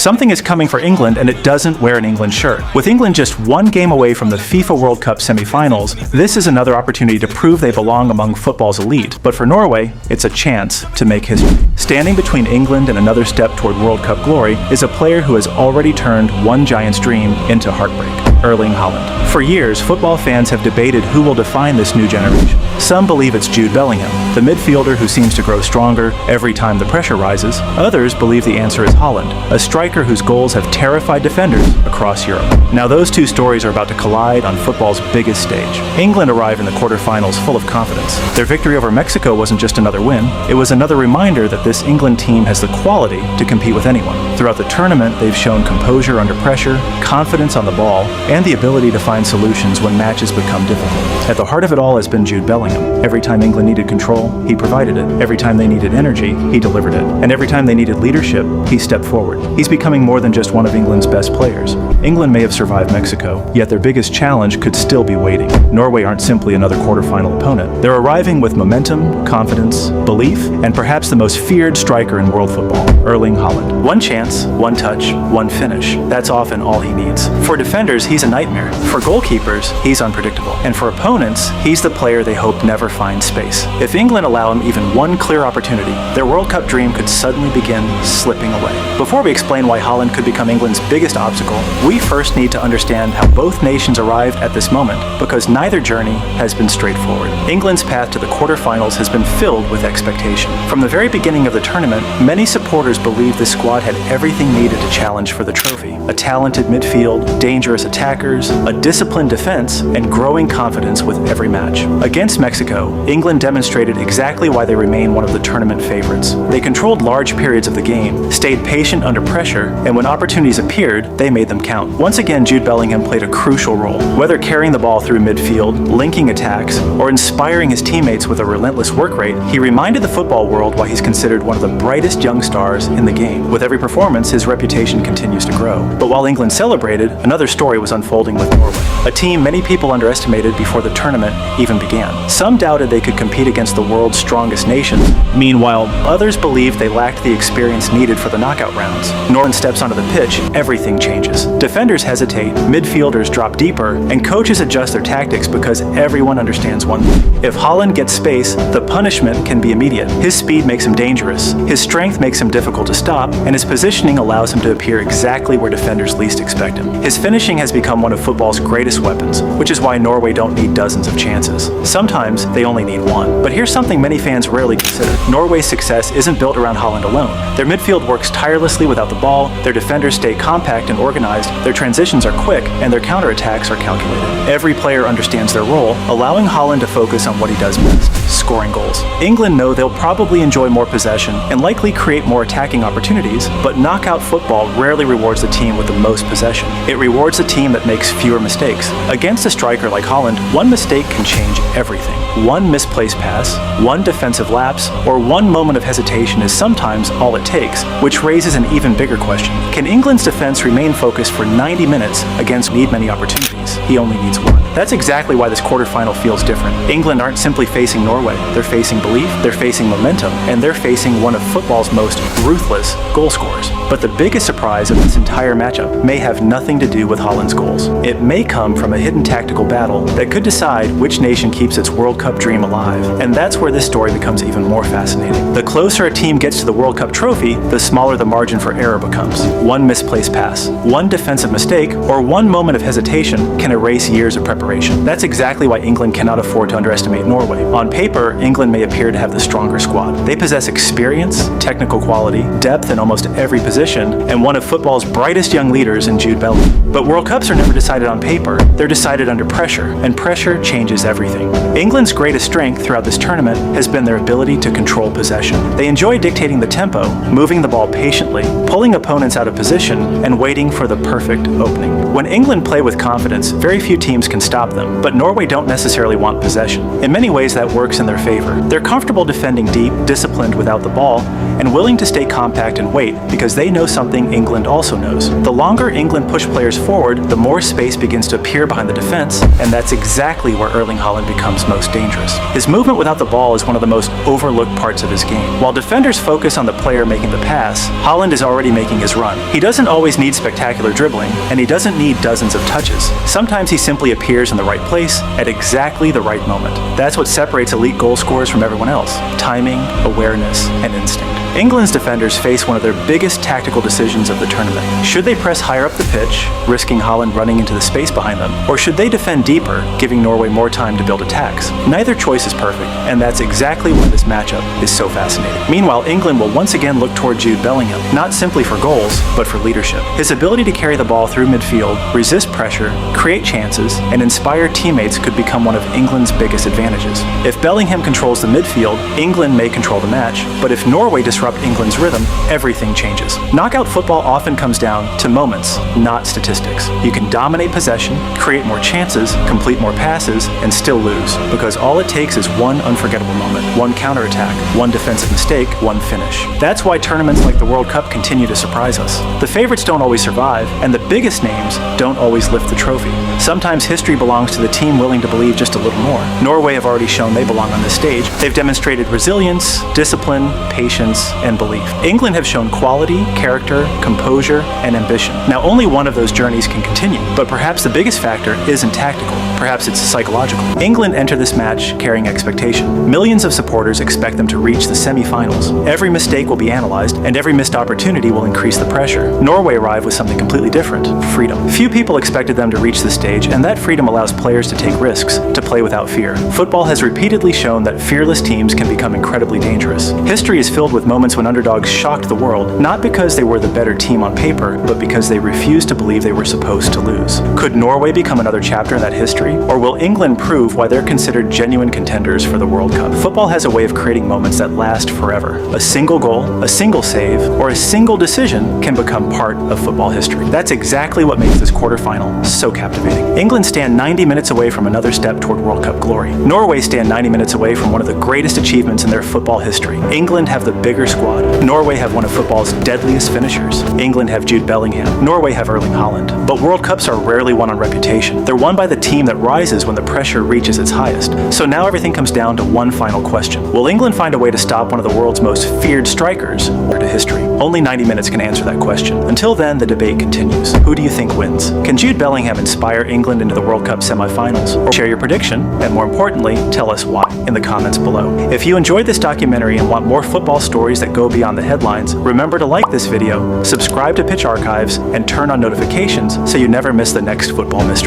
Something is coming for England, and it doesn't wear an England shirt. With England just one game away from the FIFA World Cup semi-finals, this is another opportunity to prove they belong among football's elite. But for Norway, it's a chance to make history. Standing between England and another step toward World Cup glory is a player who has already turned one giant's dream into heartbreak. Erling Haaland. For years, football fans have debated who will define this new generation. Some believe it's Jude Bellingham, the midfielder who seems to grow stronger every time the pressure rises. Others believe the answer is Haaland, a striker whose goals have terrified defenders across Europe. Now those two stories are about to collide on football's biggest stage. England arrive in the quarterfinals full of confidence. Their victory over Mexico wasn't just another win, it was another reminder that this England team has the quality to compete with anyone. Throughout the tournament, they've shown composure under pressure, confidence on the ball, and the ability to find solutions when matches become difficult. At the heart of it all has been Jude Bellingham. Every time England needed control, he provided it. Every time they needed energy, he delivered it. And every time they needed leadership, he stepped forward. He's becoming more than just one of England's best players. England may have survived Mexico, yet their biggest challenge could still be waiting. Norway aren't simply another quarterfinal opponent. They're arriving with momentum, confidence, belief, and perhaps the most feared striker in world football, Erling Haaland. One chance, one touch, one finish. That's often all he needs. For defenders, he's a nightmare. For goalkeepers, he's unpredictable. And for opponents, he's the player they hope never finds space. If England allow him even one clear opportunity, their World Cup dream could suddenly begin slipping away. Before we explain why Haaland could become England's biggest obstacle, we first need to understand how both nations arrived at this moment, because neither journey has been straightforward. England's path to the quarterfinals has been filled with expectation. From the very beginning of the tournament, many supporters believed the squad had everything needed to challenge for the trophy. A talented midfield, dangerous attackers, a disciplined defense, and growing confidence with every match. Against Mexico, England demonstrated exactly why they remain one of the tournament favorites. They controlled large periods of the game, stayed patient under pressure, and when opportunities appeared, they made them count. Once again, Jude Bellingham played a crucial role. Whether carrying the ball through midfield, linking attacks, or inspiring his teammates with a relentless work rate, he reminded the football world why he's considered one of the brightest young stars in the game. With every performance, his reputation continues to grow. But while England celebrated, another story was unfolding with Norway, a team many people underestimated before the tournament even began. Some doubted they could compete against the world's strongest nations. Meanwhile, others believed they lacked the experience needed for the knockout rounds. Norway steps onto the pitch, everything changes. Defenders hesitate, midfielders drop deeper, and coaches adjust their tactics because everyone understands one thing. If Haaland gets space, the punishment can be immediate. His speed makes him dangerous, his strength makes him difficult to stop, and his positioning allows him to appear exactly where defenders least expect him. His finishing has become one of football's greatest weapons, which is why Norway don't need dozens of chances. Sometimes they only need one. But here's something many fans rarely consider. Norway's success isn't built around Haaland alone. Their midfield works tirelessly without the ball, their defenders stay compact and organized, their transitions are quick, and their counterattacks are calculated. Every player understands their role, allowing Haaland to focus on what he does best, scoring goals. England know they'll probably enjoy more possession and likely create more attacking opportunities, but knockout football rarely rewards the team with the most possession. It rewards the team that makes fewer mistakes. Against a striker like Haaland, one mistake can change everything. One misplaced pass, one defensive lapse, or one moment of hesitation is sometimes all it takes, which raises an even bigger question. Can England's defense remain focused for 90 minutes against need many opportunities? He only needs one. That's exactly why this quarterfinal feels different. England aren't simply facing Norway, they're facing belief, they're facing momentum, and they're facing one of football's most ruthless goal scorers. But the biggest surprise of this entire matchup may have nothing to do with Haaland's goals. It may come from a hidden tactical battle that could decide which nation keeps its World Cup dream alive. And that's where this story becomes even more fascinating. The closer a team gets to the World Cup trophy, the smaller the margin for error becomes. One misplaced pass, one defensive mistake, or one moment of hesitation can erase years of preparation. That's exactly why England cannot afford to underestimate Norway. On paper, England may appear to have the stronger squad. They possess experience, technical quality, depth in almost every position, and one of football's brightest young leaders in Jude Bellingham. But World Cups are never decided on paper, they're decided under pressure, and pressure changes everything. England's greatest strength throughout this tournament has been their ability to control possession. They enjoy dictating the tempo, moving the ball patiently, pulling opponents out of position, and waiting for the perfect opening. When England play with confidence, defense, very few teams can stop them, but Norway don't necessarily want possession. In many ways, that works in their favor. They're comfortable defending deep, disciplined without the ball, and willing to stay compact and wait because they know something England also knows. The longer England push players forward, the more space begins to appear behind the defense, and that's exactly where Erling Haaland becomes most dangerous. His movement without the ball is one of the most overlooked parts of his game. While defenders focus on the player making the pass, Haaland is already making his run. He doesn't always need spectacular dribbling, and he doesn't need dozens of touches. Sometimes he simply appears in the right place at exactly the right moment. That's what separates elite goal scorers from everyone else: timing, awareness, and instinct. England's defenders face one of their biggest tactical decisions of the tournament. Should they press higher up the pitch, risking Haaland running into the space behind them, or should they defend deeper, giving Norway more time to build attacks? Neither choice is perfect, and that's exactly why this matchup is so fascinating. Meanwhile, England will once again look toward Jude Bellingham, not simply for goals, but for leadership. His ability to carry the ball through midfield, resist pressure, create chances, and inspire teammates could become one of England's biggest advantages. If Bellingham controls the midfield, England may control the match, but if Norway disrupts England's rhythm, everything changes. Knockout football often comes down to moments, not statistics. You can dominate possession, create more chances, complete more passes, and still lose, because all it takes is one unforgettable moment, one counterattack, one defensive mistake, one finish. That's why tournaments like the World Cup continue to surprise us. The favorites don't always survive, and the biggest names don't always lift the trophy. Sometimes history belongs to the team willing to believe just a little more. Norway have already shown they belong on this stage. They've demonstrated resilience, discipline, patience, and belief. England have shown quality, character, composure, and ambition. Now, only one of those journeys can continue, but perhaps the biggest factor isn't tactical. Perhaps it's psychological. England enter this match carrying expectation. Millions of supporters expect them to reach the semi-finals. Every mistake will be analyzed, and every missed opportunity will increase the pressure. Norway arrive with something completely different: freedom. Few people expected them to reach the stage, and that freedom allows players to take risks, to play without fear. Football has repeatedly shown that fearless teams can become incredibly dangerous. History is filled with moments when underdogs shocked the world, not because they were the better team on paper, but because they refused to believe they were supposed to lose. Could Norway become another chapter in that history? Or will England prove why they're considered genuine contenders for the World Cup? Football has a way of creating moments that last forever. A single goal, a single save, or a single decision can become part of football history. That's exactly what makes this quarterfinal so captivating. England stand 90 minutes away from another step toward World Cup glory. Norway stand 90 minutes away from one of the greatest achievements in their football history. England have the bigger squad. Norway have one of football's deadliest finishers. England have Jude Bellingham. Norway have Erling Haaland. But World Cups are rarely won on reputation. They're won by the team that rises when the pressure reaches its highest. So now everything comes down to one final question. Will England find a way to stop one of the world's most feared strikers, or to history? Only 90 minutes can answer that question. Until then, the debate continues. Who do you think wins? Can Jude Bellingham inspire England into the World Cup semifinals? Or share your prediction, and more importantly, tell us why in the comments below. If you enjoyed this documentary and want more football stories that go beyond the headlines, remember to like this video, subscribe to Pitch Archives, and turn on notifications so you never miss the next football mystery.